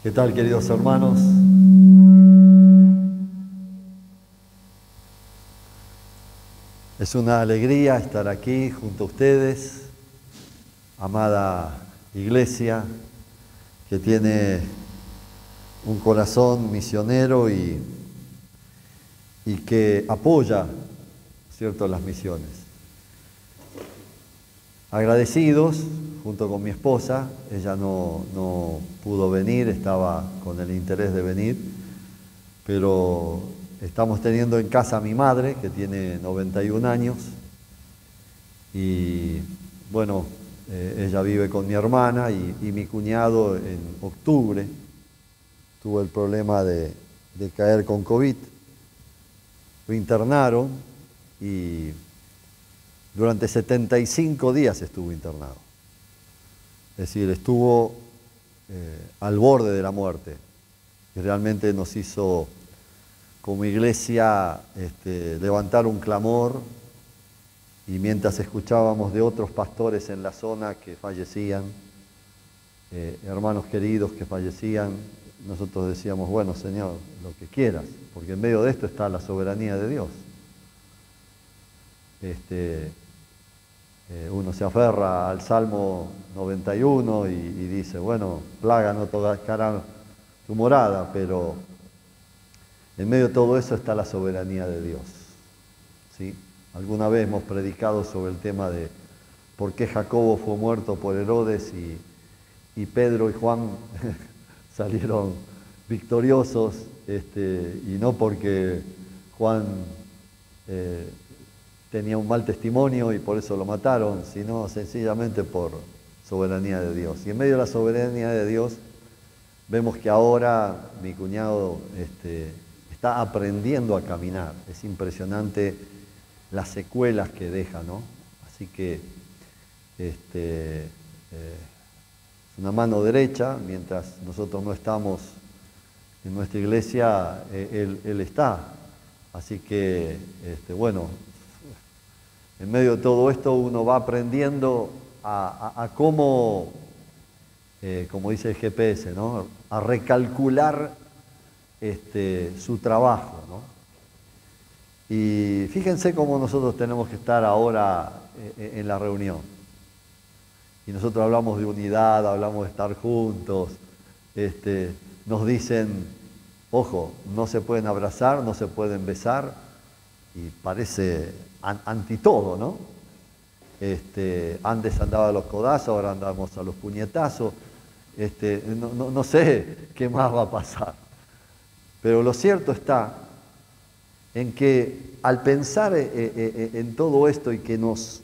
¿Qué tal, queridos hermanos? Es una alegría estar aquí junto a ustedes, amada iglesia, que tiene un corazón misionero y que apoya, ¿cierto?, las misiones. Agradecidos, junto con mi esposa, ella no pudo venir, estaba con el interés de venir, pero estamos teniendo en casa a mi madre, que tiene 91 años, y bueno, ella vive con mi hermana y mi cuñado en octubre tuvo el problema de caer con COVID. Lo internaron y durante 75 días estuvo internado. Es decir, estuvo al borde de la muerte. Y realmente nos hizo, como iglesia, levantar un clamor, y mientras escuchábamos de otros pastores en la zona que fallecían, hermanos queridos que fallecían, nosotros decíamos, bueno, Señor, lo que quieras, porque en medio de esto está la soberanía de Dios. Uno se aferra al Salmo 91 y dice, bueno, plaga no tocará tu morada, pero en medio de todo eso está la soberanía de Dios, ¿sí? Alguna vez hemos predicado sobre el tema de por qué Jacobo fue muerto por Herodes y Pedro y Juan salieron victoriosos, y no porque Juan tenía un mal testimonio y por eso lo mataron, sino sencillamente por soberanía de Dios. Y en medio de la soberanía de Dios vemos que ahora mi cuñado está aprendiendo a caminar. Es impresionante las secuelas que deja, ¿no? Así que es una mano derecha, mientras nosotros no estamos en nuestra iglesia, él está. Así que, bueno, en medio de todo esto uno va aprendiendo a cómo, como dice el GPS, ¿no?, a recalcular su trabajo, ¿no? Y fíjense cómo nosotros tenemos que estar ahora en la reunión. Y nosotros hablamos de unidad, hablamos de estar juntos. Nos dicen, ojo, no se pueden abrazar, no se pueden besar. Y parece anti todo, ¿no? Antes andaba a los codazos, ahora andamos a los puñetazos. No sé qué más va a pasar. Pero lo cierto está en que al pensar en todo esto y que nos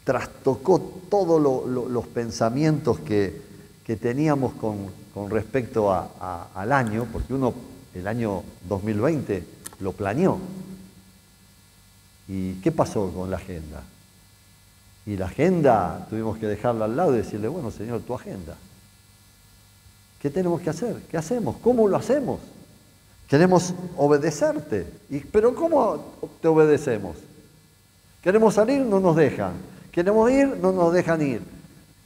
trastocó todos los pensamientos que teníamos con respecto al año, porque uno el año 2020 lo planeó. ¿Y qué pasó con la agenda? Y la agenda tuvimos que dejarla al lado y decirle, bueno, Señor, tu agenda. ¿Qué tenemos que hacer? ¿Qué hacemos? ¿Cómo lo hacemos? Queremos obedecerte. ¿Pero cómo te obedecemos? Queremos salir, no nos dejan. Queremos ir, no nos dejan ir.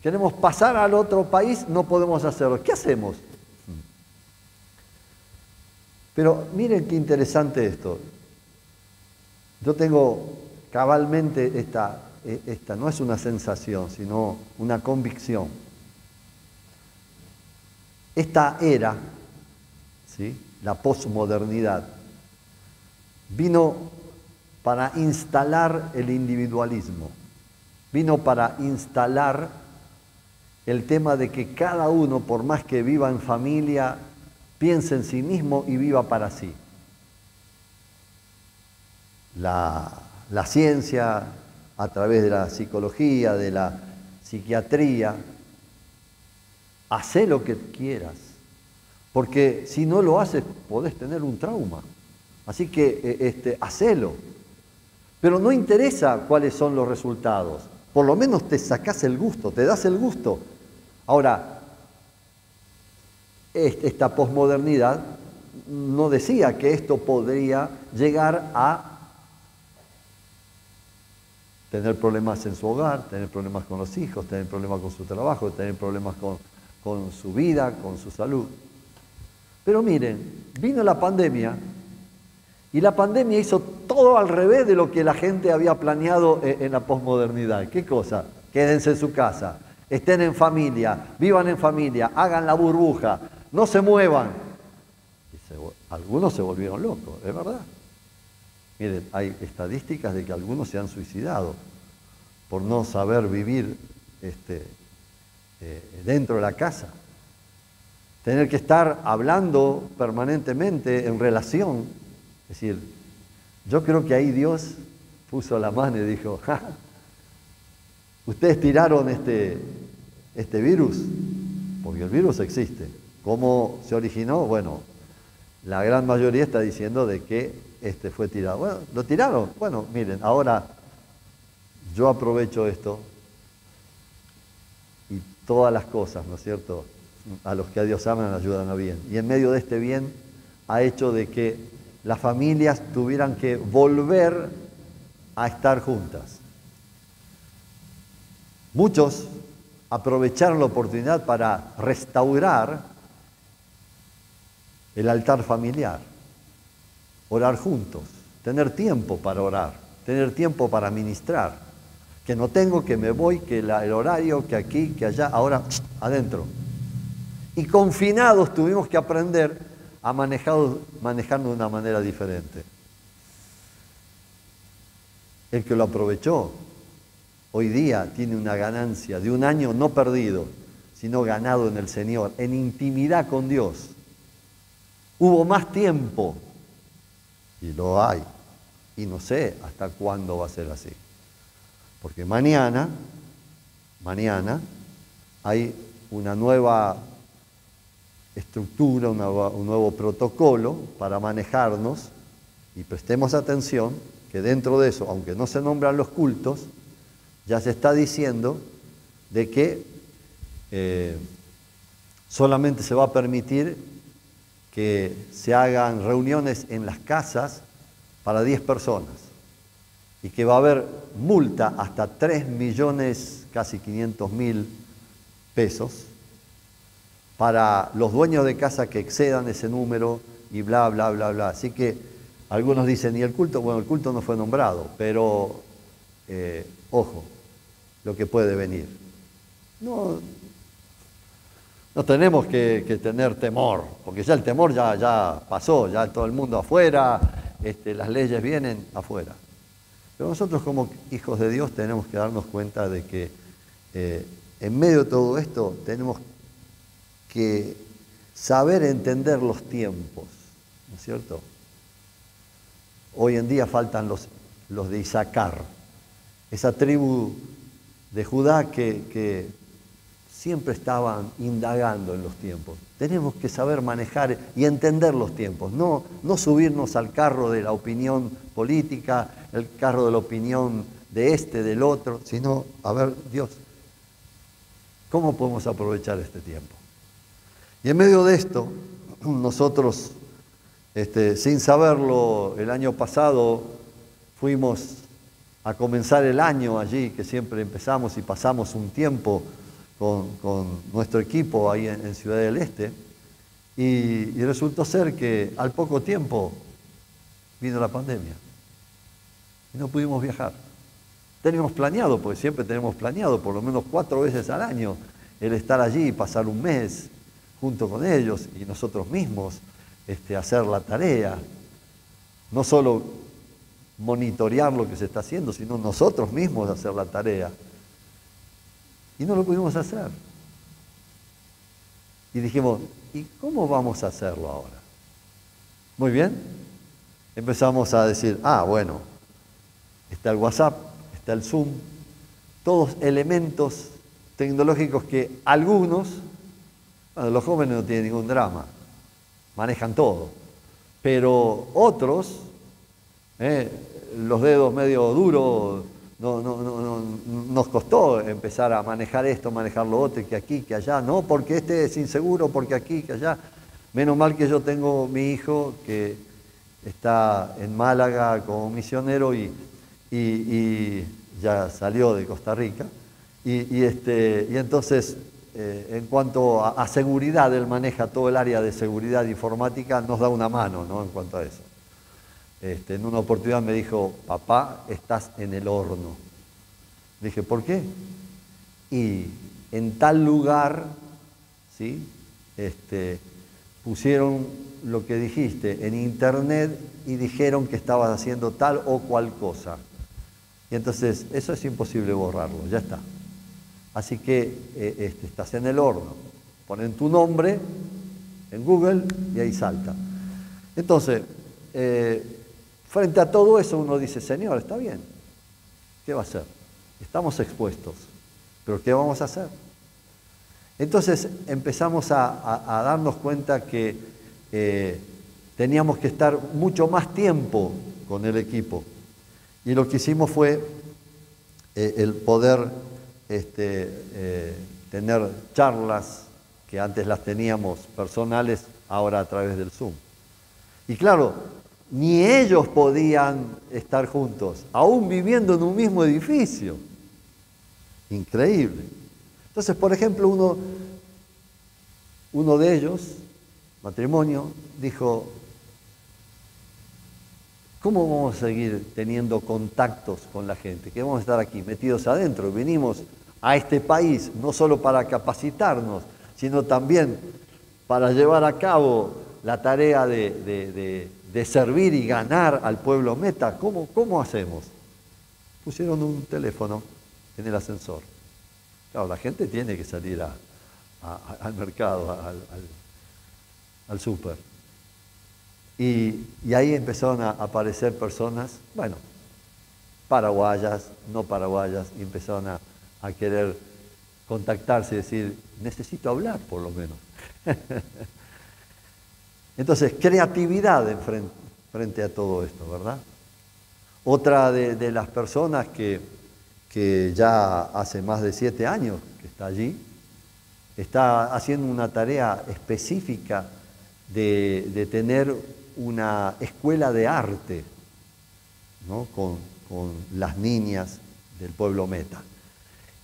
Queremos pasar al otro país, no podemos hacerlo. ¿Qué hacemos? Pero miren qué interesante esto. Yo tengo cabalmente esta no es una sensación, sino una convicción. Esta era, ¿sí?, la posmodernidad, vino para instalar el individualismo, vino para instalar el tema de que cada uno, por más que viva en familia, piense en sí mismo y viva para sí. La ciencia, a través de la psicología, de la psiquiatría, hacé lo que quieras, porque si no lo haces podés tener un trauma. Así que hacelo. Pero no interesa cuáles son los resultados. Por lo menos te sacás el gusto, te das el gusto. Ahora, esta posmodernidad no decía que esto podría llegar a tener problemas en su hogar, tener problemas con los hijos, tener problemas con su trabajo, tener problemas con su vida, con su salud. Pero miren, vino la pandemia y la pandemia hizo todo al revés de lo que la gente había planeado en la posmodernidad. ¿Qué cosa? Quédense en su casa, estén en familia, vivan en familia, hagan la burbuja, no se muevan. Algunos se volvieron locos, es verdad. Miren, hay estadísticas de que algunos se han suicidado por no saber vivir dentro de la casa. Tener que estar hablando permanentemente en relación. Es decir, yo creo que ahí Dios puso la mano y dijo, ¡ja! Ustedes tiraron este virus, porque el virus existe. ¿Cómo se originó? Bueno, la gran mayoría está diciendo de que fue tirado. Bueno, ¿lo tiraron? Bueno, miren, ahora yo aprovecho esto y todas las cosas, ¿no es cierto?, a los que a Dios aman ayudan a bien. Y en medio de este bien ha hecho de que las familias tuvieran que volver a estar juntas. Muchos aprovecharon la oportunidad para restaurar el altar familiar, orar juntos, tener tiempo para orar, tener tiempo para ministrar, que no tengo, que me voy, que el horario, que aquí, que allá, ahora adentro. Y confinados tuvimos que aprender a manejarlo de una manera diferente. El que lo aprovechó, hoy día tiene una ganancia de un año no perdido, sino ganado en el Señor, en intimidad con Dios. Hubo más tiempo, y lo hay, y no sé hasta cuándo va a ser así. Porque mañana hay una nueva estructura, un nuevo protocolo para manejarnos, y prestemos atención que dentro de eso, aunque no se nombran los cultos, ya se está diciendo de que solamente se va a permitir que se hagan reuniones en las casas para 10 personas y que va a haber multa hasta 3 millones, casi 500.000 pesos para los dueños de casa que excedan ese número y bla, bla, bla, bla. Así que algunos dicen, ¿y el culto? Bueno, el culto no fue nombrado, pero ojo, lo que puede venir. No tenemos que tener temor, porque ya el temor ya pasó, ya todo el mundo afuera, las leyes vienen afuera. Pero nosotros como hijos de Dios tenemos que darnos cuenta de que en medio de todo esto tenemos que saber entender los tiempos, ¿no es cierto? Hoy en día faltan los de Isaacar, esa tribu de Judá que siempre estaban indagando en los tiempos. Tenemos que saber manejar y entender los tiempos, no subirnos al carro de la opinión política, el carro de la opinión de del otro, sino, a ver, Dios, ¿cómo podemos aprovechar este tiempo? Y en medio de esto, nosotros, sin saberlo, el año pasado fuimos a comenzar el año allí, que siempre empezamos y pasamos un tiempo con nuestro equipo ahí en Ciudad del Este, y resultó ser que al poco tiempo vino la pandemia y no pudimos viajar. Teníamos planeado, porque siempre tenemos planeado por lo menos 4 veces al año el estar allí y pasar un mes junto con ellos y nosotros mismos hacer la tarea, no solo monitorear lo que se está haciendo, sino nosotros mismos hacer la tarea. Y no lo pudimos hacer. Y dijimos, ¿y cómo vamos a hacerlo ahora? Muy bien. Empezamos a decir, bueno, está el WhatsApp, está el Zoom, todos elementos tecnológicos que algunos, bueno, los jóvenes no tienen ningún drama, manejan todo, pero otros, los dedos medio duros, nos costó empezar a manejar esto, manejar lo otro, que aquí, que allá, no, porque es inseguro, porque aquí, que allá. Menos mal que yo tengo mi hijo que está en Málaga como misionero y ya salió de Costa Rica, y entonces en cuanto a seguridad, él maneja todo el área de seguridad informática, nos da una mano, ¿no? En cuanto a eso. En una oportunidad me dijo, papá, estás en el horno. Le dije, ¿por qué? Y en tal lugar, ¿sí? Pusieron lo que dijiste en internet y dijeron que estabas haciendo tal o cual cosa. Y entonces, eso es imposible borrarlo, ya está. Así que estás en el horno. Ponen tu nombre en Google y ahí salta. Entonces, frente a todo eso uno dice, Señor, está bien. ¿Qué va a hacer? Estamos expuestos. ¿Pero qué vamos a hacer? Entonces empezamos a darnos cuenta que teníamos que estar mucho más tiempo con el equipo. Y lo que hicimos fue el poder tener charlas que antes las teníamos personales, ahora a través del Zoom. Y claro, ni ellos podían estar juntos, aún viviendo en un mismo edificio. Increíble. Entonces, por ejemplo, uno de ellos, matrimonio, dijo, ¿cómo vamos a seguir teniendo contactos con la gente? Que vamos a estar aquí metidos adentro. Venimos a este país no solo para capacitarnos, sino también para llevar a cabo la tarea de servir y ganar al pueblo meta. ¿Cómo hacemos? Pusieron un teléfono en el ascensor. Claro, la gente tiene que salir al mercado, al súper. Y ahí empezaron a aparecer personas, bueno, paraguayas, no paraguayas, y empezaron a querer contactarse y decir, necesito hablar por lo menos. Entonces, creatividad frente a todo esto, ¿verdad? Otra de las personas que ya hace más de 7 años que está allí, está haciendo una tarea específica de tener una escuela de arte, ¿no? con las niñas del pueblo meta.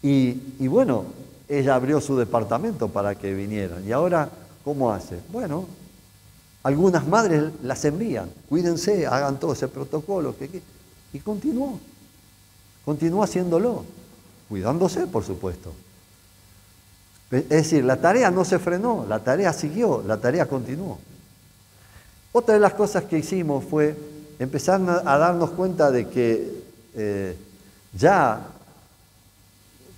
Y bueno, ella abrió su departamento para que vinieran. ¿Y ahora cómo hace? Bueno, algunas madres las envían, cuídense, hagan todo ese protocolo. Y continuó haciéndolo, cuidándose, por supuesto. Es decir, la tarea no se frenó, la tarea siguió, la tarea continuó. Otra de las cosas que hicimos fue empezar a darnos cuenta de que ya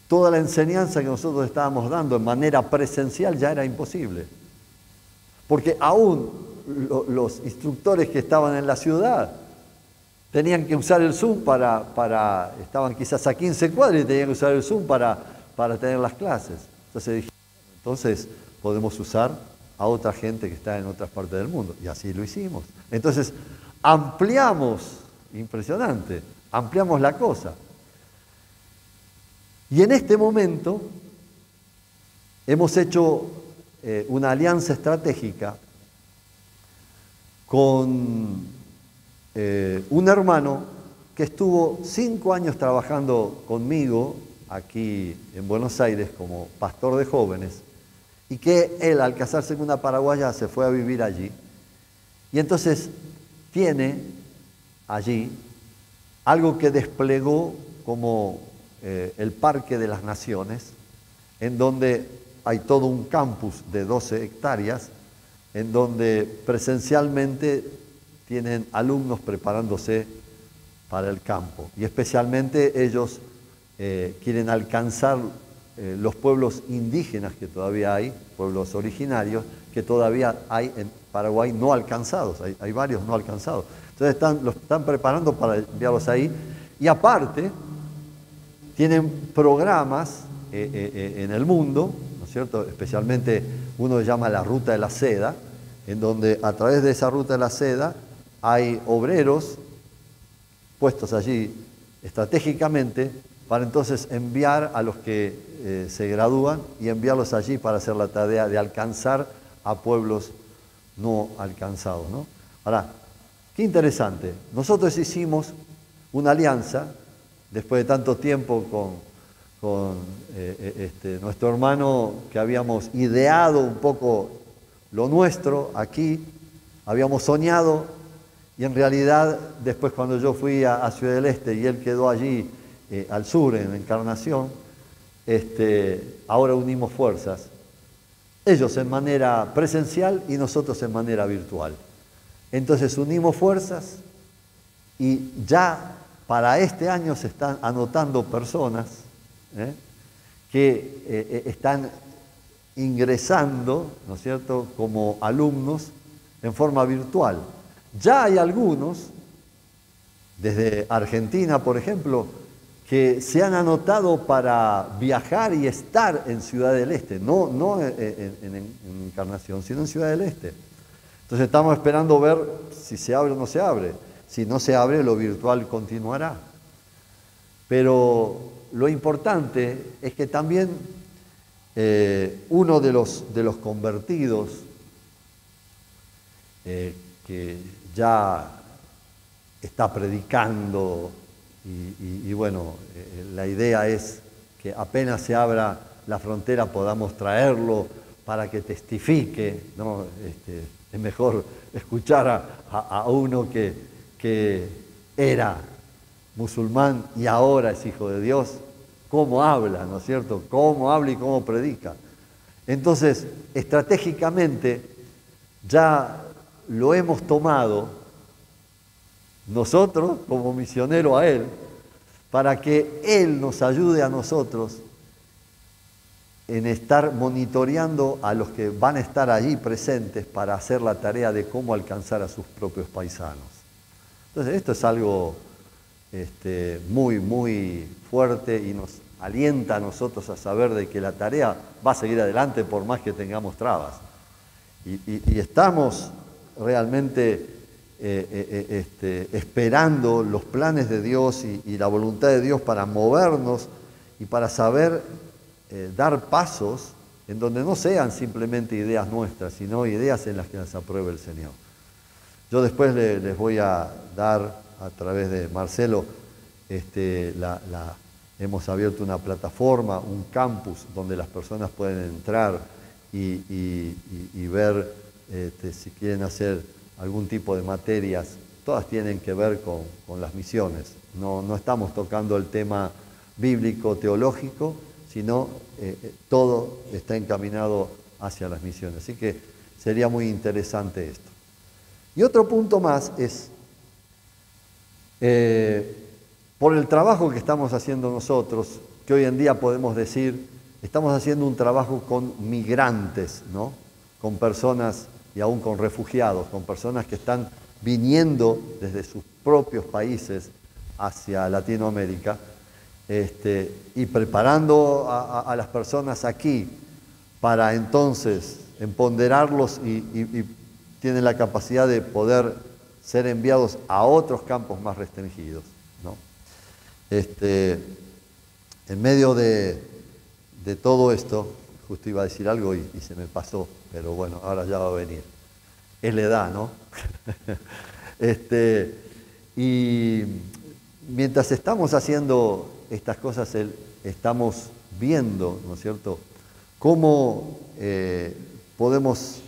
toda la enseñanza que nosotros estábamos dando en manera presencial ya era imposible. Porque aún los instructores que estaban en la ciudad tenían que usar el Zoom estaban quizás a 15 cuadras y tenían que usar el Zoom para tener las clases. Entonces dije, entonces podemos usar a otra gente que está en otras partes del mundo. Y así lo hicimos. Entonces ampliamos, impresionante, ampliamos la cosa. Y en este momento hemos hecho una alianza estratégica con un hermano que estuvo 5 años trabajando conmigo aquí en Buenos Aires como pastor de jóvenes y que él, al casarse con una paraguaya, se fue a vivir allí. Y entonces tiene allí algo que desplegó como el Parque de las Naciones, en donde hay todo un campus de 12 hectáreas, en donde presencialmente tienen alumnos preparándose para el campo. Y especialmente ellos quieren alcanzar los pueblos indígenas que todavía hay, pueblos originarios, que todavía hay en Paraguay no alcanzados, hay varios no alcanzados. Entonces los están preparando para enviarlos ahí. Y aparte, tienen programas en el mundo, ¿no es cierto? Especialmente uno se llama la Ruta de la Seda, en donde a través de esa Ruta de la Seda hay obreros puestos allí estratégicamente para entonces enviar a los que se gradúan y enviarlos allí para hacer la tarea de alcanzar a pueblos no alcanzados, ¿no? Ahora, qué interesante. Nosotros hicimos una alianza, después de tanto tiempo con nuestro hermano, que habíamos ideado un poco lo nuestro aquí, habíamos soñado, y en realidad después cuando yo fui a Ciudad del Este y él quedó allí al sur en Encarnación, ahora unimos fuerzas, ellos en manera presencial y nosotros en manera virtual. Entonces unimos fuerzas y ya para este año se están anotando personas que están ingresando, ¿no es cierto?, como alumnos en forma virtual. Ya hay algunos, desde Argentina, por ejemplo, que se han anotado para viajar y estar en Ciudad del Este, no en Encarnación, sino en Ciudad del Este. Entonces estamos esperando ver si se abre o no se abre. Si no se abre, lo virtual continuará. Pero lo importante es que también uno de los convertidos, que ya está predicando, y bueno, la idea es que apenas se abra la frontera podamos traerlo para que testifique, ¿no? Es mejor escuchar a uno que era musulmán y ahora es hijo de Dios, cómo habla, ¿no es cierto? Cómo habla y cómo predica. Entonces, estratégicamente ya lo hemos tomado nosotros como misionero a Él, para que Él nos ayude a nosotros en estar monitoreando a los que van a estar allí presentes para hacer la tarea de cómo alcanzar a sus propios paisanos. Entonces esto es algo muy, muy fuerte y nos alienta a nosotros a saber de que la tarea va a seguir adelante por más que tengamos trabas. Y estamos realmente esperando los planes de Dios y la voluntad de Dios para movernos y para saber dar pasos en donde no sean simplemente ideas nuestras, sino ideas en las que las apruebe el Señor. Yo después les voy a dar a través de Marcelo, hemos abierto una plataforma, un campus donde las personas pueden entrar y ver si quieren hacer algún tipo de materias. Todas tienen que ver con las misiones. No estamos tocando el tema bíblico, teológico, sino todo está encaminado hacia las misiones. Así que sería muy interesante esto. Y otro punto más es, por el trabajo que estamos haciendo nosotros, que hoy en día podemos decir, estamos haciendo un trabajo con migrantes, ¿no? Con personas y aún con refugiados, con personas que están viniendo desde sus propios países hacia Latinoamérica, y preparando a las personas aquí para entonces empoderarlos y tienen la capacidad de poder ser enviados a otros campos más restringidos, ¿no? En medio de todo esto, justo iba a decir algo y se me pasó, pero bueno, ahora ya va a venir. Es la edad, ¿no? Y mientras estamos haciendo estas cosas, estamos viendo, ¿no es cierto?, cómo podemos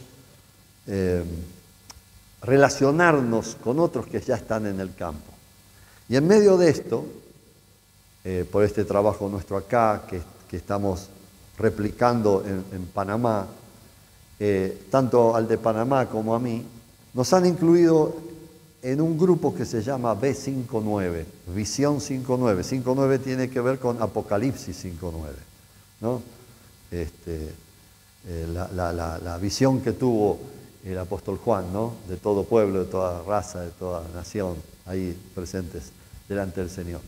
relacionarnos con otros que ya están en el campo. Y en medio de esto, por este trabajo nuestro acá, que estamos replicando en Panamá, tanto al de Panamá como a mí, nos han incluido en un grupo que se llama B59, Visión 59. 59 tiene que ver con Apocalipsis 59, ¿no? La visión que tuvo el apóstol Juan, ¿no? De todo pueblo, de toda raza, de toda nación, ahí presentes delante del Señor.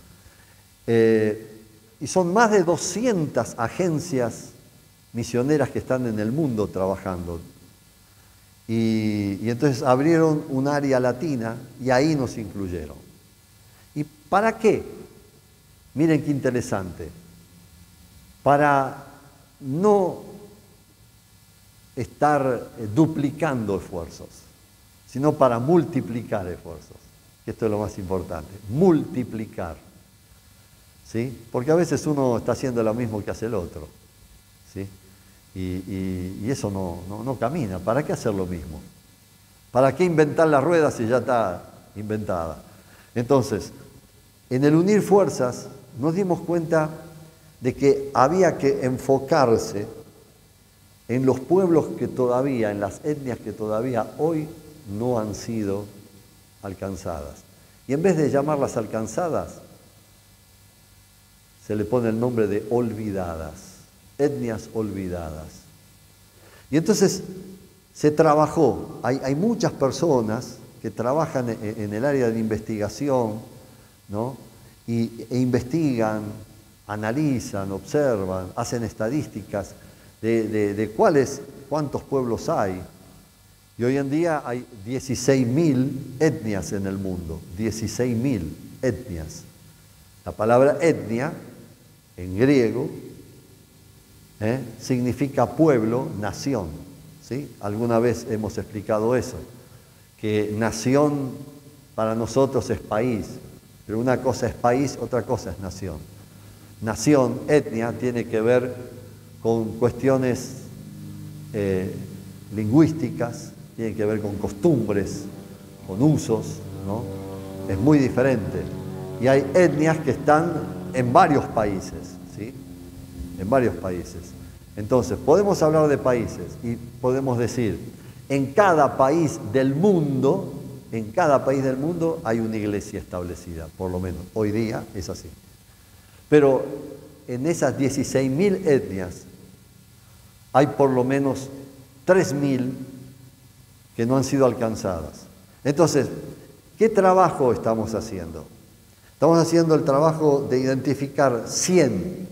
Y son más de 200 agencias misioneras que están en el mundo trabajando. Y entonces abrieron un área latina y ahí nos incluyeron. ¿Y para qué? Miren qué interesante. Para no estar duplicando esfuerzos, sino para multiplicar esfuerzos. Esto es lo más importante, multiplicar. ¿sí? Porque a veces uno está haciendo lo mismo que hace el otro, ¿sí? Y eso no camina. ¿Para qué hacer lo mismo? ¿Para qué inventar la rueda si ya está inventada? Entonces, en el unir fuerzas nos dimos cuenta de que había que enfocarse en los pueblos que todavía, en las etnias que todavía hoy no han sido alcanzadas. Y en vez de llamarlas alcanzadas, se le pone el nombre de olvidadas, etnias olvidadas. Y entonces se trabajó, hay muchas personas que trabajan en el área de investigación, ¿no? E investigan, analizan, observan, hacen estadísticas de cuántos pueblos hay. Y hoy en día hay 16.000 etnias en el mundo, 16.000 etnias. La palabra etnia, en griego, significa pueblo, nación, ¿sí? Alguna vez hemos explicado eso, que nación para nosotros es país, pero una cosa es país, otra cosa es nación. Nación, etnia, tiene que ver con cuestiones lingüísticas, tiene que ver con costumbres, con usos, ¿no? Es muy diferente. Y hay etnias que están en varios países, ¿sí? En varios países. Entonces, podemos hablar de países y podemos decir, en cada país del mundo hay una iglesia establecida, por lo menos. Hoy día es así. Pero en esas 16.000 etnias hay por lo menos 3.000 que no han sido alcanzadas. Entonces, ¿qué trabajo estamos haciendo? Estamos haciendo el trabajo de identificar 100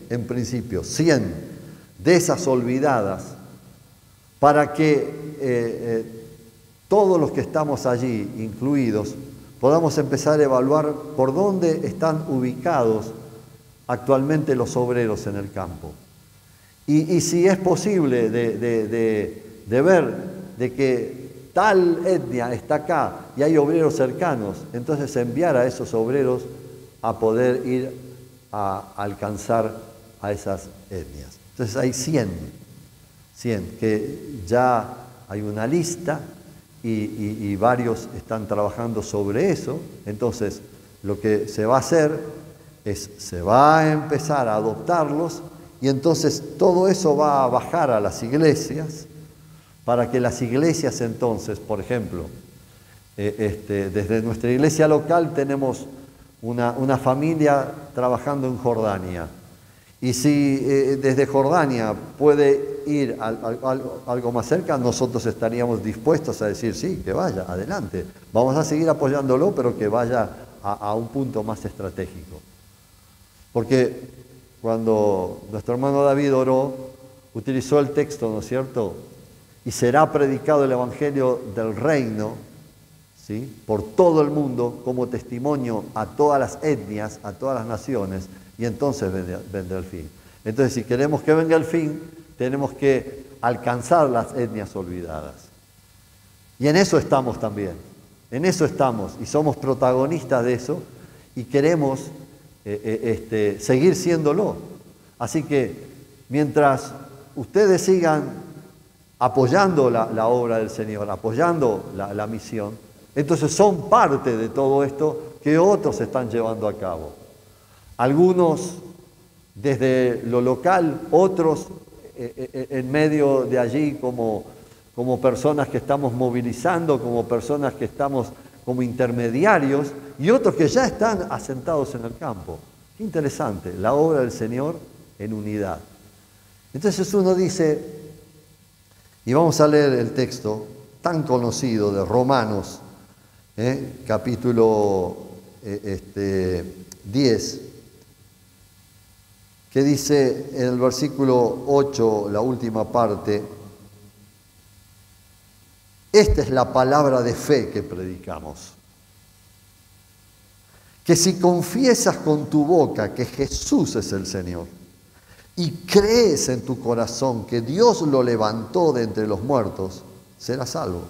en principio, 100 de esas olvidadas, para que todos los que estamos allí incluidos podamos empezar a evaluar por dónde están ubicados actualmente los obreros en el campo. Y si es posible de ver de que tal etnia está acá y hay obreros cercanos, entonces enviar a esos obreros a poder ir a alcanzar a esas etnias. Entonces hay 100 que ya hay una lista y varios están trabajando sobre eso. Entonces lo que se va a hacer es, se va a empezar a adoptarlos y entonces todo eso va a bajar a las iglesias para que las iglesias entonces, por ejemplo, desde nuestra iglesia local tenemos una familia trabajando en Jordania. Y si desde Jordania puede ir algo más cerca, nosotros estaríamos dispuestos a decir, sí, que vaya, adelante. Vamos a seguir apoyándolo, pero que vaya a un punto más estratégico. Porque cuando nuestro hermano David oró, utilizó el texto, ¿no es cierto? Y será predicado el Evangelio del Reino, ¿sí?, por todo el mundo como testimonio a todas las etnias, a todas las naciones, y entonces vendrá el fin. Entonces, si queremos que venga el fin, tenemos que alcanzar las etnias olvidadas. Y en eso estamos también, en eso estamos, y somos protagonistas de eso, y queremos seguir siéndolo. Así que, mientras ustedes sigan apoyando la obra del Señor, apoyando la misión, entonces son parte de todo esto que otros están llevando a cabo. Algunos desde lo local, otros en medio de allí como personas que estamos movilizando, como personas que estamos como intermediarios, y otros que ya están asentados en el campo. Qué interesante, la obra del Señor en unidad. Entonces uno dice, y vamos a leer el texto tan conocido de Romanos, capítulo 10, que dice en el versículo 8, la última parte, esta es la palabra de fe que predicamos. Que si confiesas con tu boca que Jesús es el Señor y crees en tu corazón que Dios lo levantó de entre los muertos, serás salvo.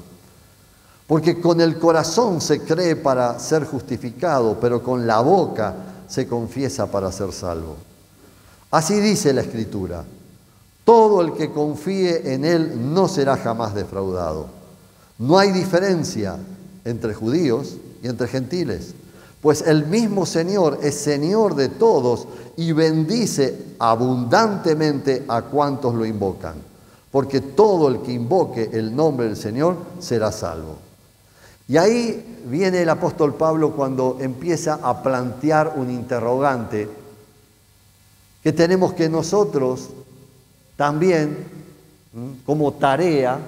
Porque con el corazón se cree para ser justificado, pero con la boca se confiesa para ser salvo. Así dice la Escritura: todo el que confíe en Él no será jamás defraudado. No hay diferencia entre judíos y entre gentiles, pues el mismo Señor es Señor de todos y bendice abundantemente a cuantos lo invocan, porque todo el que invoque el nombre del Señor será salvo. Y ahí viene el apóstol Pablo cuando empieza a plantear un interrogante que tenemos que nosotros también, como tarea,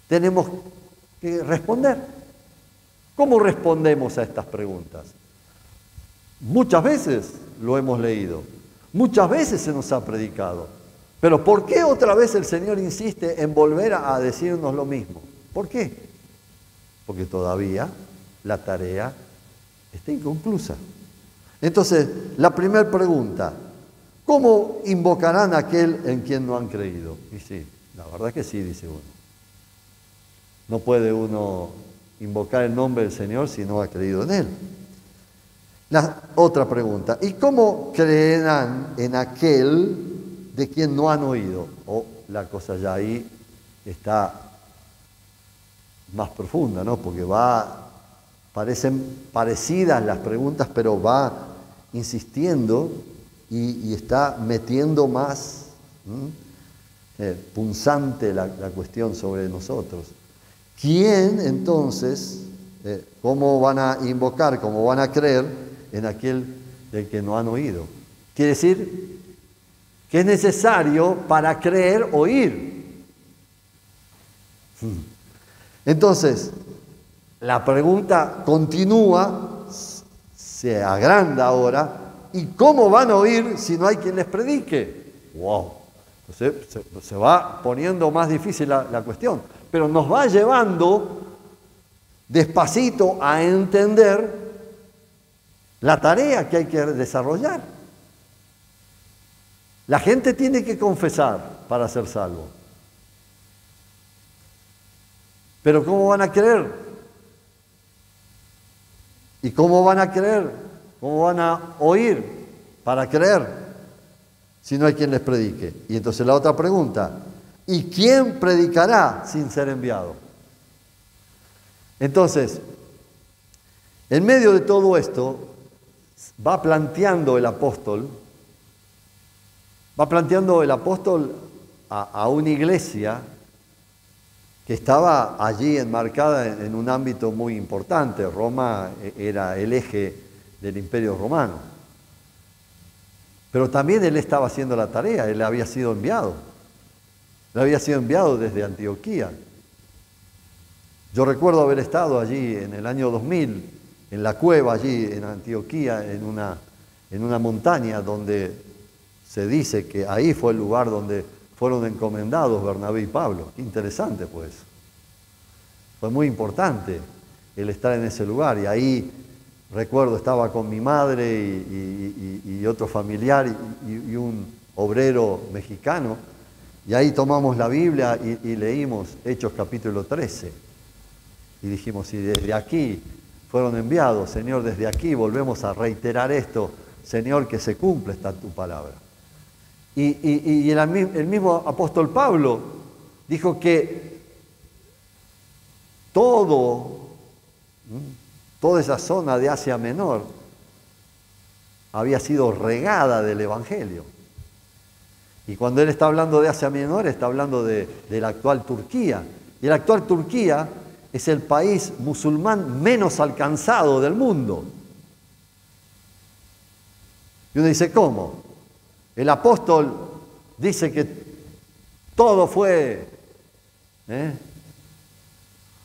tenemos que responder. ¿Cómo respondemos a estas preguntas? Muchas veces lo hemos leído, muchas veces se nos ha predicado, pero ¿por qué otra vez el Señor insiste en volver a decirnos lo mismo? ¿Por qué? Porque todavía la tarea está inconclusa. Entonces, la primera pregunta: ¿cómo invocarán a aquel en quien no han creído? Y sí, la verdad que sí, dice uno. No puede uno invocar el nombre del Señor si no ha creído en Él. La otra pregunta: ¿y cómo creerán en aquel de quien no han oído? La cosa ya ahí está más profunda, ¿no? Porque parecen parecidas las preguntas, pero va insistiendo y está metiendo más punzante la cuestión sobre nosotros. ¿Quién entonces, cómo van a invocar, cómo van a creer en aquel del que no han oído? Quiere decir que es necesario para creer oír. Entonces, la pregunta continúa, se agranda ahora: ¿y cómo van a oír si no hay quien les predique? ¡Wow! Entonces, se va poniendo más difícil la cuestión, pero nos va llevando despacito a entender la tarea que hay que desarrollar. La gente tiene que confesar para ser salvo. Pero ¿cómo van a creer? ¿Y cómo van a creer? ¿Cómo van a oír para creer si no hay quien les predique? Y entonces la otra pregunta: ¿y quién predicará sin ser enviado? Entonces, en medio de todo esto, va planteando el apóstol a una iglesia que estaba allí enmarcada en un ámbito muy importante. Roma era el eje del Imperio Romano. Pero también él estaba haciendo la tarea, él había sido enviado. Él había sido enviado desde Antioquía. Yo recuerdo haber estado allí en el año 2000, en la cueva allí en Antioquía, en una montaña donde se dice que ahí fue el lugar donde fueron encomendados Bernabé y Pablo. Qué interesante, pues. Fue muy importante el estar en ese lugar. Y ahí, recuerdo, estaba con mi madre y otro familiar y un obrero mexicano. Y ahí tomamos la Biblia y leímos Hechos capítulo 13. Y dijimos: si desde aquí fueron enviados, Señor, desde aquí volvemos a reiterar esto, Señor, que se cumpla esta tu palabra. Y el mismo apóstol Pablo dijo que toda esa zona de Asia Menor había sido regada del Evangelio. Y cuando él está hablando de Asia Menor, está hablando de la actual Turquía. Y la actual Turquía es el país musulmán menos alcanzado del mundo. Y uno dice: ¿cómo? El apóstol dice que todo fue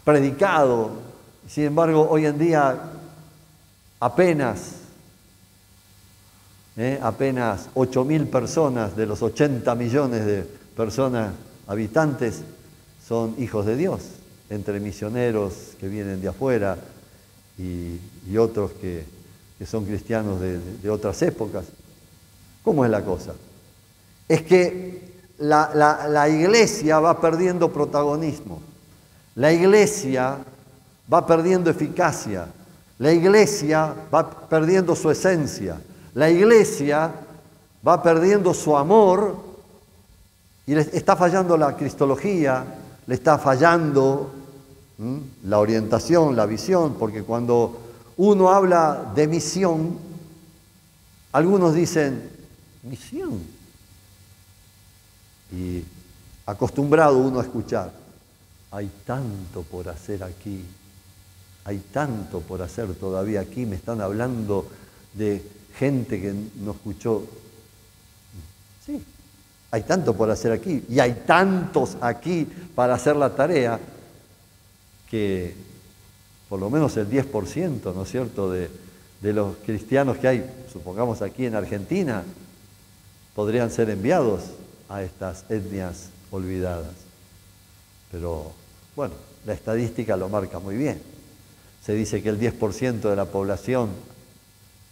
predicado. Sin embargo, hoy en día apenas 8.000 personas de los 80 millones de personas habitantes son hijos de Dios, entre misioneros que vienen de afuera y otros que son cristianos de otras épocas. ¿Cómo es la cosa? Es que la iglesia va perdiendo protagonismo, la iglesia va perdiendo eficacia, La iglesia va perdiendo su esencia. La iglesia va perdiendo su amor y le está fallando la cristología, le está fallando la orientación, la visión, porque cuando uno habla de misión, algunos dicen, ¿misión? Y acostumbrado uno a escuchar, hay tanto por hacer aquí, hay tanto por hacer todavía aquí, me están hablando de gente que no escuchó. Sí, hay tanto por hacer aquí y hay tantos aquí para hacer la tarea que por lo menos el 10%, ¿no es cierto?, de los cristianos que hay, supongamos aquí en Argentina, podrían ser enviados a estas etnias olvidadas. Pero, bueno, la estadística lo marca muy bien. Se dice que el 10% de la población,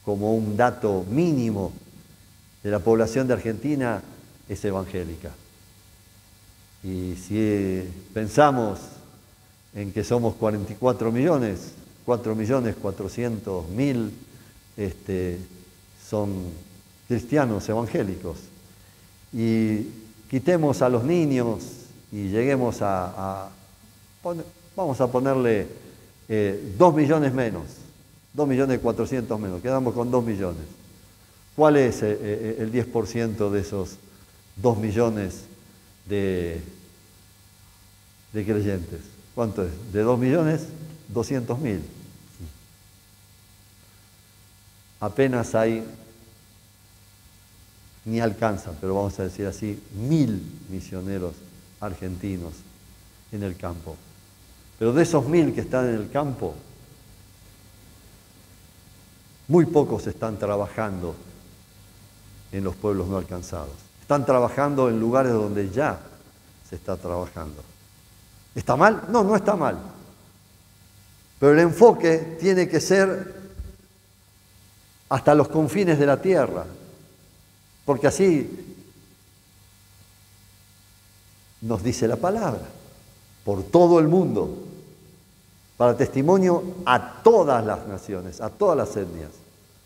como un dato mínimo de la población de Argentina, es evangélica. Y si pensamos en que somos 44 millones, 4.400.000 son cristianos evangélicos. Y quitemos a los niños y lleguemos vamos a ponerle 2 millones menos, 2.400.000 menos, quedamos con 2 millones. ¿Cuál es el 10% de esos 2 millones de creyentes? ¿Cuánto es? De 2.200.000. Apenas hay, ni alcanzan, pero vamos a decir así, 1.000 misioneros argentinos en el campo. Pero de esos 1.000 que están en el campo, muy pocos están trabajando en los pueblos no alcanzados. Están trabajando en lugares donde ya se está trabajando. ¿Está mal? No, no está mal. Pero el enfoque tiene que ser hasta los confines de la tierra, porque así nos dice la palabra, por todo el mundo, para testimonio a todas las naciones, a todas las etnias.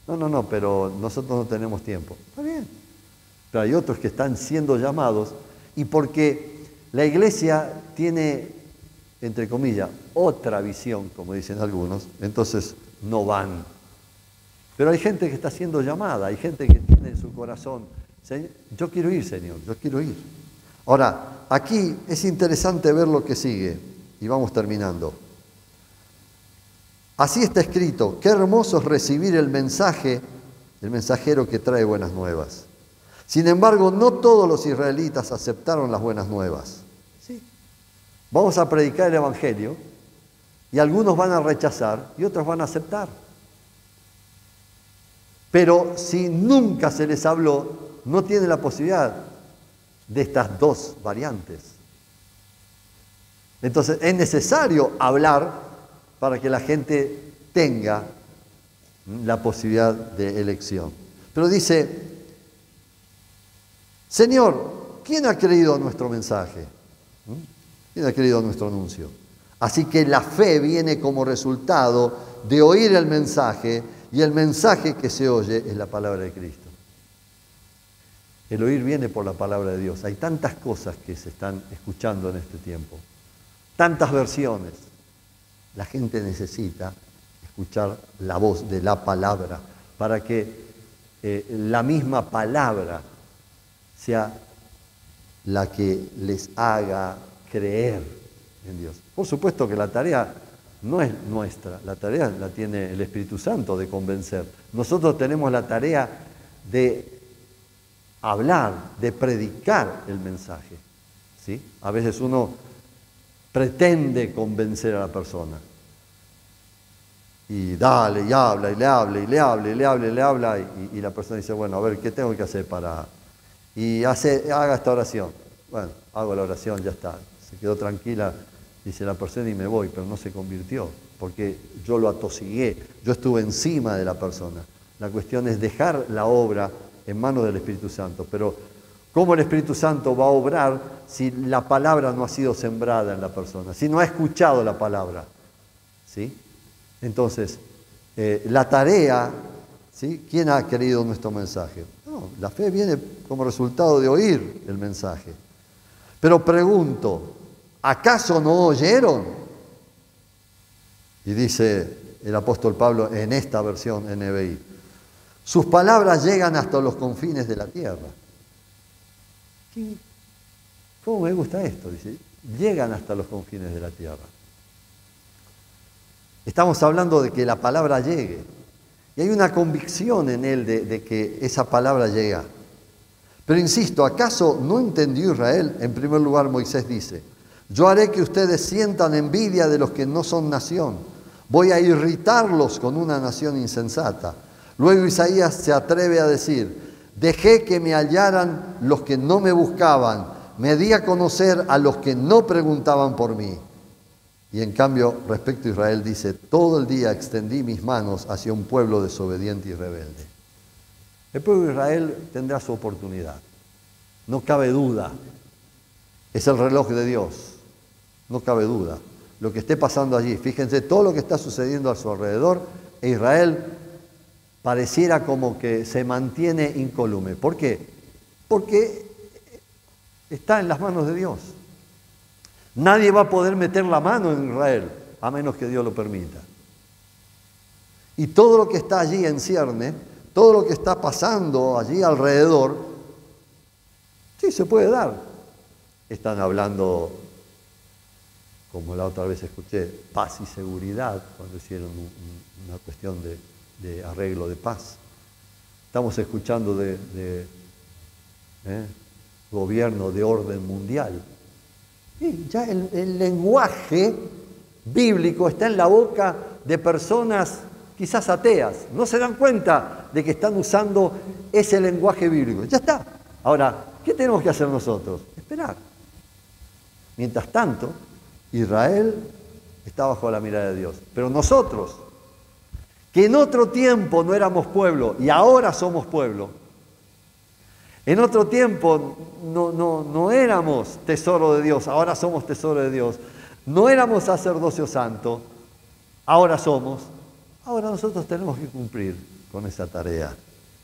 No, pero nosotros no tenemos tiempo. Está bien. Pero hay otros que están siendo llamados y porque la iglesia tiene, entre comillas, otra visión, como dicen algunos, entonces no van. Pero hay gente que está siendo llamada, hay gente que tiene en su corazón, yo quiero ir, Señor, yo quiero ir. Ahora, aquí es interesante ver lo que sigue, y vamos terminando. Así está escrito, qué hermoso es recibir el mensaje, el mensajero que trae buenas nuevas. Sin embargo, no todos los israelitas aceptaron las buenas nuevas. ¿Sí? Vamos a predicar el Evangelio, y algunos van a rechazar, y otros van a aceptar. Pero si nunca se les habló, no tienen la posibilidad de estas dos variantes. Entonces es necesario hablar para que la gente tenga la posibilidad de elección. Pero dice, Señor, ¿quién ha creído a nuestro mensaje? ¿Quién ha creído a nuestro anuncio? Así que la fe viene como resultado de oír el mensaje, y el mensaje que se oye es la palabra de Cristo. El oír viene por la palabra de Dios. Hay tantas cosas que se están escuchando en este tiempo, tantas versiones. La gente necesita escuchar la voz de la palabra para que la misma palabra sea la que les haga creer en Dios. Por supuesto que la tarea no es nuestra, la tarea la tiene el Espíritu Santo de convencer. Nosotros tenemos la tarea de hablar, de predicar el mensaje. ¿Sí? A veces uno pretende convencer a la persona. Y dale, y habla, y le habla, y le habla, y le habla, y le habla, y la persona dice, bueno, a ver, ¿qué tengo que hacer para...? Y haga esta oración. Bueno, hago la oración, ya está. Se quedó tranquila, dice la persona, y me voy, pero no se convirtió, porque yo lo atosigué, yo estuve encima de la persona. La cuestión es dejar la obra en manos del Espíritu Santo, pero ¿cómo el Espíritu Santo va a obrar si la palabra no ha sido sembrada en la persona, si no ha escuchado la palabra? ¿Sí? Entonces, la tarea, ¿sí? ¿Quién ha querido nuestro mensaje? No, la fe viene como resultado de oír el mensaje. Pero pregunto, ¿acaso no oyeron? Y dice el apóstol Pablo en esta versión NBI, sus palabras llegan hasta los confines de la tierra. ¿Cómo me gusta esto? Dice, llegan hasta los confines de la tierra. Estamos hablando de que la palabra llegue. Y hay una convicción en él de que esa palabra llega. Pero insisto, ¿acaso no entendió Israel? En primer lugar, Moisés dice, yo haré que ustedes sientan envidia de los que no son nación. Voy a irritarlos con una nación insensata. Luego Isaías se atreve a decir, dejé que me hallaran los que no me buscaban, me di a conocer a los que no preguntaban por mí. Y en cambio, respecto a Israel, dice, todo el día extendí mis manos hacia un pueblo desobediente y rebelde. El pueblo de Israel tendrá su oportunidad, no cabe duda. Es el reloj de Dios, no cabe duda. Lo que esté pasando allí, fíjense todo lo que está sucediendo a su alrededor, e Israel pareciera como que se mantiene incólume. ¿Por qué? Porque está en las manos de Dios. Nadie va a poder meter la mano en Israel, a menos que Dios lo permita. Y todo lo que está allí en cierne, todo lo que está pasando allí alrededor, sí se puede dar. Están hablando, como la otra vez escuché, paz y seguridad, cuando hicieron una cuestión de arreglo de paz. Estamos escuchando de gobierno de orden mundial. Sí, ya el lenguaje bíblico está en la boca de personas quizás ateas. No se dan cuenta de que están usando ese lenguaje bíblico. Ya está. Ahora, ¿qué tenemos que hacer nosotros? Esperar. Mientras tanto, Israel está bajo la mirada de Dios. Pero nosotros, que en otro tiempo no éramos pueblo y ahora somos pueblo, en otro tiempo no éramos tesoro de Dios, ahora somos tesoro de Dios. No éramos sacerdocio santo, ahora somos. Ahora nosotros tenemos que cumplir con esa tarea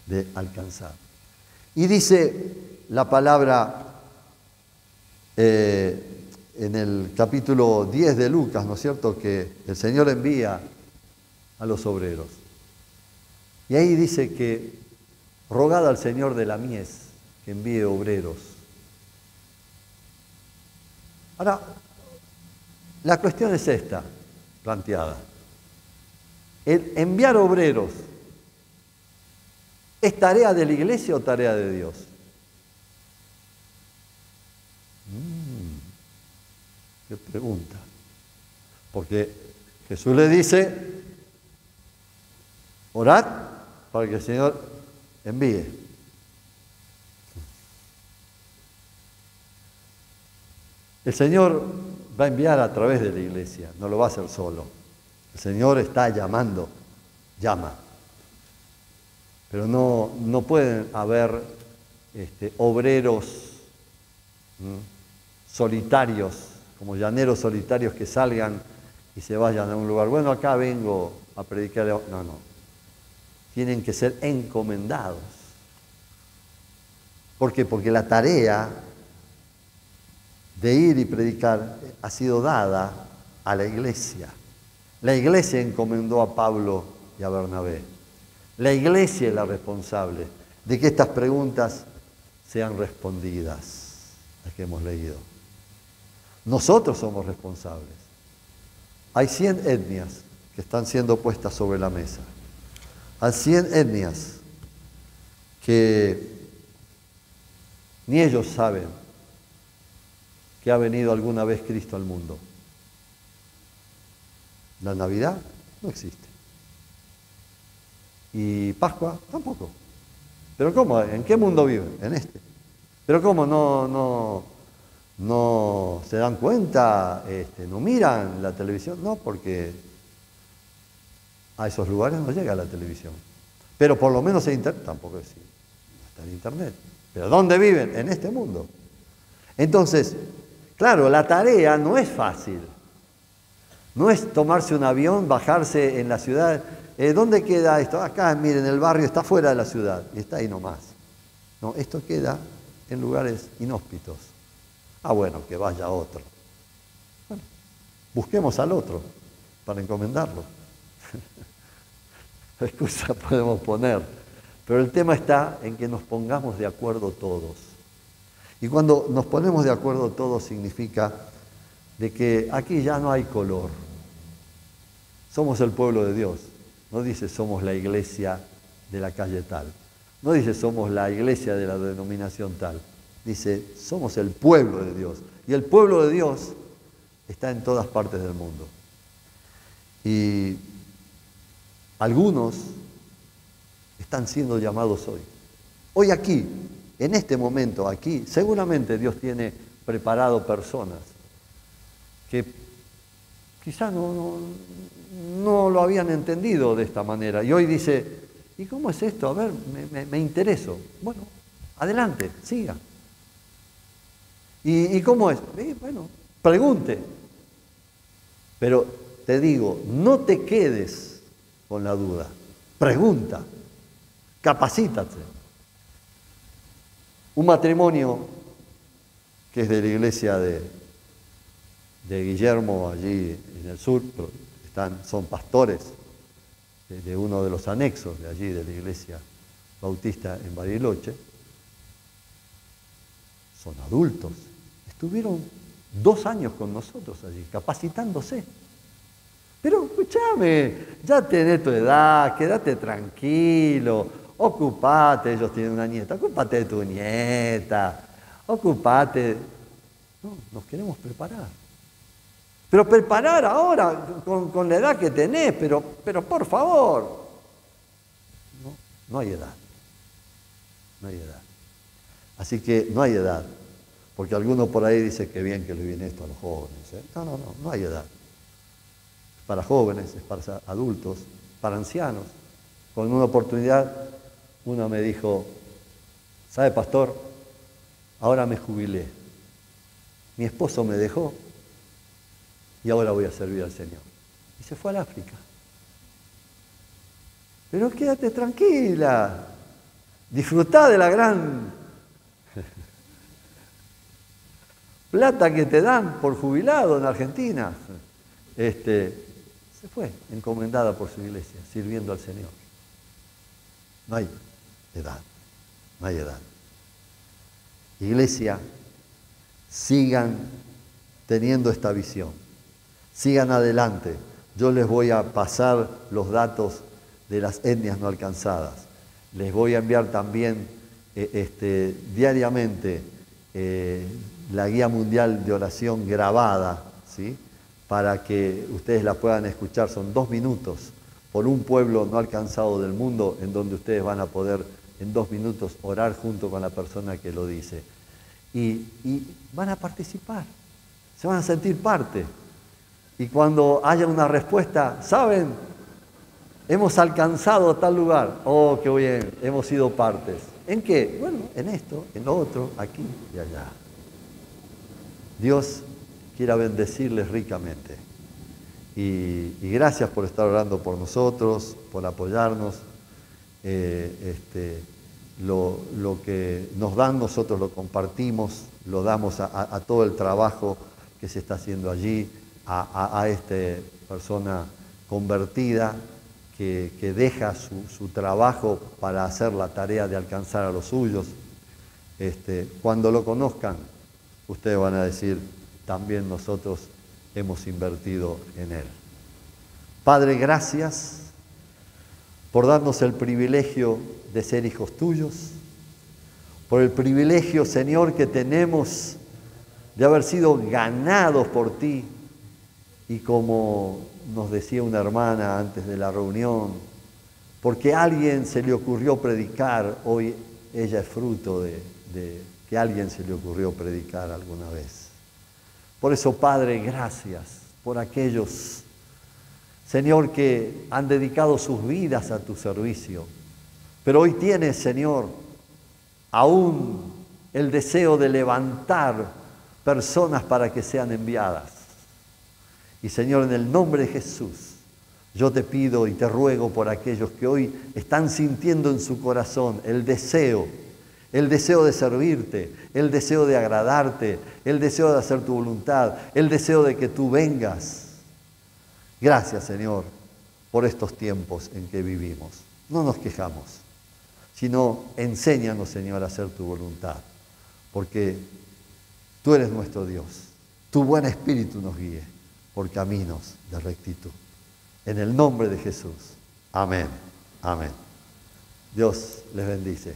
de alcanzar. Y dice la palabra en el capítulo 10 de Lucas, ¿no es cierto?, que el Señor envía a los obreros. Y ahí dice que rogad al Señor de la mies que envíe obreros. Ahora, la cuestión es esta, planteada. ¿El enviar obreros es tarea de la iglesia o tarea de Dios? Qué pregunta. Porque Jesús le dice, orad para que el Señor envíe. El Señor va a enviar a través de la iglesia, no lo va a hacer solo. El Señor está llamando, llama. Pero no pueden haber obreros solitarios, como llaneros solitarios que salgan y se vayan a un lugar. Bueno, acá vengo a predicar. No. Tienen que ser encomendados. ¿Por qué? Porque la tarea de ir y predicar ha sido dada a la iglesia. La iglesia encomendó a Pablo y a Bernabé. La iglesia es la responsable de que estas preguntas sean respondidas, las que hemos leído. Nosotros somos responsables. Hay 100 etnias que están siendo puestas sobre la mesa. Hay 100 etnias que ni ellos saben que ha venido alguna vez Cristo al mundo. La Navidad no existe. Y Pascua tampoco. ¿Pero cómo? ¿En qué mundo viven? En este. ¿Pero cómo? ¿No se dan cuenta? ¿No miran la televisión? No, porque a esos lugares no llega la televisión. Pero por lo menos en internet, tampoco es así. No está en internet. ¿Pero dónde viven? En este mundo. Entonces, claro, la tarea no es fácil. No es tomarse un avión, bajarse en la ciudad. ¿Dónde queda esto? Acá, miren, el barrio está fuera de la ciudad y está ahí nomás. No, esto queda en lugares inhóspitos. Ah, bueno, que vaya otro. Bueno, busquemos al otro para encomendarlo. Excusa podemos poner. Pero el tema está en que nos pongamos de acuerdo todos. Y cuando nos ponemos de acuerdo todos significa de que aquí ya no hay color. Somos el pueblo de Dios. No dice somos la iglesia de la calle tal. No dice somos la iglesia de la denominación tal. Dice somos el pueblo de Dios. Y el pueblo de Dios está en todas partes del mundo. Y algunos están siendo llamados hoy. Hoy aquí, en este momento, aquí, seguramente Dios tiene preparado personas que quizás no lo habían entendido de esta manera. Y hoy dice, ¿y cómo es esto? A ver, me intereso. Bueno, adelante, siga. ¿Y cómo es? Bueno, pregunte. Pero te digo, no te quedes con la duda. Pregunta. Capacítate. Un matrimonio que es de la iglesia de Guillermo, allí en el sur, son pastores de uno de los anexos de allí, de la iglesia bautista en Bariloche. Son adultos. Estuvieron 2 años con nosotros allí, capacitándose. Pero escúchame, ya tenés tu edad, quédate tranquilo, ocupate, ellos tienen una nieta, ocúpate de tu nieta, ocupate. No, nos queremos preparar. Pero preparar ahora, con la edad que tenés, pero por favor. No hay edad. No hay edad. Así que no hay edad. Porque alguno por ahí dice que bien que le viene esto a los jóvenes. No hay edad. Es para jóvenes, es para adultos, para ancianos. Con una oportunidad, uno me dijo, ¿sabe, pastor? Ahora me jubilé. Mi esposo me dejó y ahora voy a servir al Señor. Y se fue al África. Pero quédate tranquila. Disfrutá de la gran plata que te dan por jubilado en Argentina. Se fue encomendada por su iglesia, sirviendo al Señor. No hay edad, no hay edad. Iglesia, sigan teniendo esta visión, sigan adelante. Yo les voy a pasar los datos de las etnias no alcanzadas. Les voy a enviar también diariamente la guía mundial de oración grabada, ¿sí? Para que ustedes la puedan escuchar. Son 2 minutos por un pueblo no alcanzado del mundo, en donde ustedes van a poder en 2 minutos orar junto con la persona que lo dice. Y van a participar, se van a sentir parte. Y cuando haya una respuesta, ¿saben? Hemos alcanzado tal lugar. Oh, qué bien, hemos sido partes. ¿En qué? Bueno, en esto, en lo otro, aquí y allá. Dios quiera bendecirles ricamente. Y gracias por estar orando por nosotros, por apoyarnos. Lo que nos dan nosotros lo compartimos, lo damos a todo el trabajo que se está haciendo allí, a esta persona convertida que deja su trabajo para hacer la tarea de alcanzar a los suyos. Cuando lo conozcan, ustedes van a decir, también nosotros hemos invertido en él. Padre, gracias por darnos el privilegio de ser hijos tuyos, por el privilegio, Señor, que tenemos de haber sido ganados por ti. Y como nos decía una hermana antes de la reunión, porque a alguien se le ocurrió predicar, hoy ella es fruto de que a alguien se le ocurrió predicar alguna vez. Por eso, Padre, gracias por aquellos, Señor, que han dedicado sus vidas a tu servicio. Pero hoy tienes, Señor, aún el deseo de levantar personas para que sean enviadas. Y Señor, en el nombre de Jesús, yo te pido y te ruego por aquellos que hoy están sintiendo en su corazón el deseo de servirte, el deseo de agradarte, el deseo de hacer tu voluntad, el deseo de que tú vengas. Gracias, Señor, por estos tiempos en que vivimos. No nos quejamos, sino enséñanos, Señor, a hacer tu voluntad, porque tú eres nuestro Dios. Tu buen espíritu nos guíe por caminos de rectitud. En el nombre de Jesús. Amén. Amén. Dios les bendice.